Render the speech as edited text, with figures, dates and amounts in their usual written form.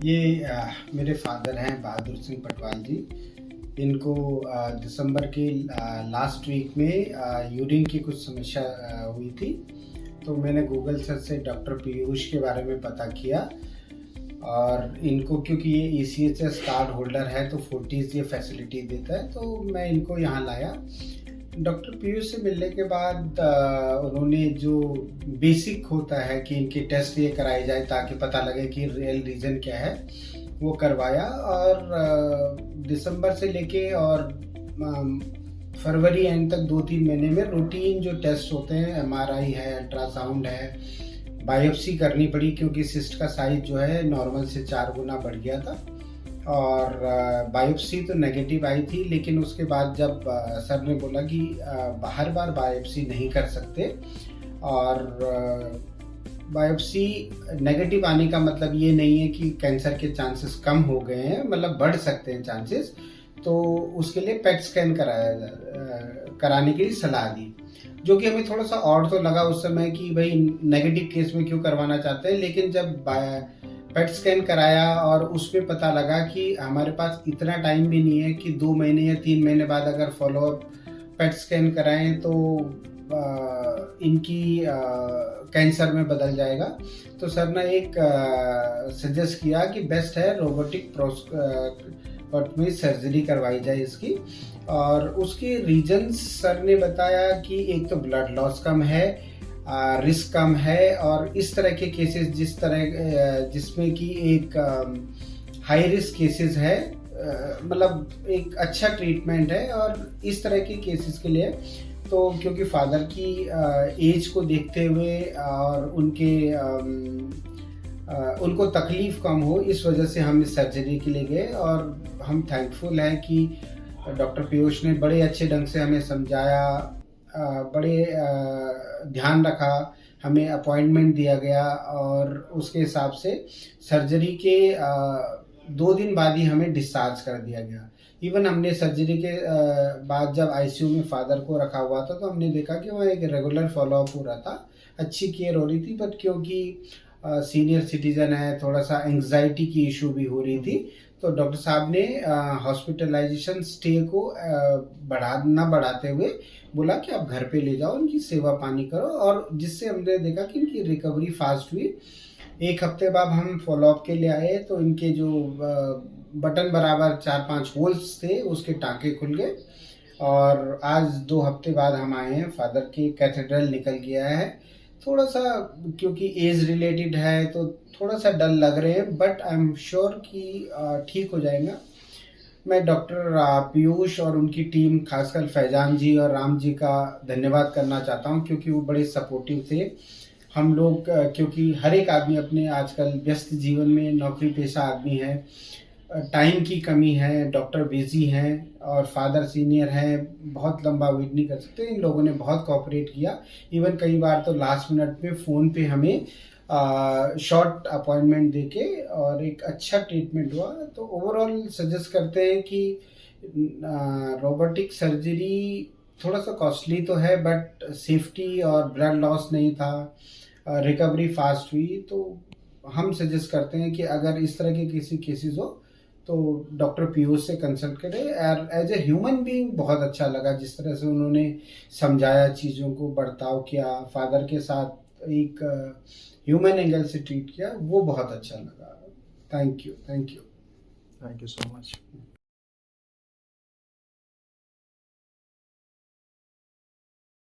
मेरे फादर हैं बहादुर सिंह पटवाल जी। इनको दिसंबर के लास्ट वीक में यूरिन की कुछ समस्या हुई थी। तो मैंने गूगल सर्च से डॉक्टर पीयूष के बारे में पता किया और इनको क्योंकि ये ECHS कार्ड होल्डर है तो 40 ये फैसिलिटी देता है, तो मैं इनको यहाँ लाया। डॉक्टर पीयूष से मिलने के बाद उन्होंने जो बेसिक होता है कि इनके टेस्ट ये कराए जाए ताकि पता लगे कि रियल रीज़न क्या है, वो करवाया। और दिसंबर से लेके और फरवरी एंड तक 2-3 महीने में रूटीन जो टेस्ट होते हैं, MRI है, अल्ट्रासाउंड है, बायोप्सी करनी पड़ी क्योंकि सिस्ट का साइज जो है नॉर्मल से 4 गुना बढ़ गया था। और बायोप्सी तो नेगेटिव आई थी, लेकिन उसके बाद जब सर ने बोला कि बार बार बायोप्सी नहीं कर सकते, और बायोप्सी नेगेटिव आने का मतलब ये नहीं है कि कैंसर के चांसेस कम हो गए हैं, मतलब बढ़ सकते हैं चांसेस। तो उसके लिए पेट स्कैन कराने की सलाह दी, जो कि हमें थोड़ा सा और तो लगा उस समय कि भाई नेगेटिव केस में क्यों करवाना चाहते हैं। लेकिन जब पेट स्कैन कराया और उसमें पता लगा कि हमारे पास इतना टाइम भी नहीं है कि 2 महीने या 3 महीने बाद अगर फॉलोअप पेट स्कैन कराएं तो इनकी कैंसर में बदल जाएगा। तो सर ने एक सजेस्ट किया कि बेस्ट है रोबोटिक में सर्जरी करवाई जाए इसकी। और उसके रीजंस सर ने बताया कि एक तो ब्लड लॉस कम है, रिस्क कम है, और इस तरह के केसेस जिसमें कि एक हाई रिस्क केसेस है, मतलब एक अच्छा ट्रीटमेंट है। और इस तरह के केसेस के लिए तो क्योंकि फादर की एज को देखते हुए और उनको तकलीफ कम हो, इस वजह से हम इस सर्जरी के लिए गए। और हम थैंकफुल हैं कि डॉक्टर पीयूष ने बड़े अच्छे ढंग से हमें समझाया, बड़े ध्यान रखा, हमें अपॉइंटमेंट दिया गया और उसके हिसाब से सर्जरी के 2 दिन बाद ही हमें डिस्चार्ज कर दिया गया। इवन हमने सर्जरी के बाद जब ICU में फादर को रखा हुआ था तो हमने देखा कि वहाँ एक रेगुलर फॉलोअप हो रहा था, अच्छी केयर हो रही थी। बट क्योंकि सीनियर सिटीजन है, थोड़ा सा एंग्जाइटी की इशू भी हो रही थी, तो डॉक्टर साहब ने हॉस्पिटलाइजेशन स्टे को बढ़ाते हुए बोला कि आप घर पे ले जाओ, उनकी सेवा पानी करो। और जिससे हमने देखा कि इनकी रिकवरी फास्ट हुई। 1 हफ्ते बाद हम फॉलोअप के लिए आए तो इनके जो बटन बराबर 4-5 होल्स थे उसके टाँके खुल गए। और आज 2 हफ्ते बाद हम आए हैं, फादर की कैथेड्रल निकल गया है। थोड़ा सा क्योंकि एज रिलेटेड है तो थोड़ा सा डल लग रहे हैं, बट आई एम श्योर कि ठीक हो जाएगा। मैं डॉक्टर पीयूष और उनकी टीम, खासकर फैजान जी और राम जी का धन्यवाद करना चाहता हूं, क्योंकि वो बड़े सपोर्टिव थे। हम लोग क्योंकि हर एक आदमी अपने आजकल व्यस्त जीवन में नौकरी पेशा आदमी है, टाइम की कमी है, डॉक्टर बिजी हैं और फादर सीनियर हैं, बहुत लंबा वेट नहीं कर सकते। इन लोगों ने बहुत कोऑपरेट किया। इवन कई बार तो लास्ट मिनट में फ़ोन पे हमें शॉर्ट अपॉइंटमेंट देके और एक अच्छा ट्रीटमेंट हुआ। तो ओवरऑल सजेस्ट करते हैं कि रोबोटिक सर्जरी थोड़ा सा कॉस्टली तो है, बट सेफ्टी और ब्लड लॉस नहीं था, रिकवरी फास्ट हुई। तो हम सजेस्ट करते हैं कि अगर इस तरह के किसी केसेस हो तो डॉक्टर पीयूष से कंसल्ट करें। और एज ए ह्यूमन बीइंग बहुत अच्छा लगा जिस तरह से उन्होंने समझाया, चीज़ों को बर्ताव किया, फादर के साथ एक ह्यूमन एंगल से ट्रीट किया, वो बहुत अच्छा लगा। Thank you so much.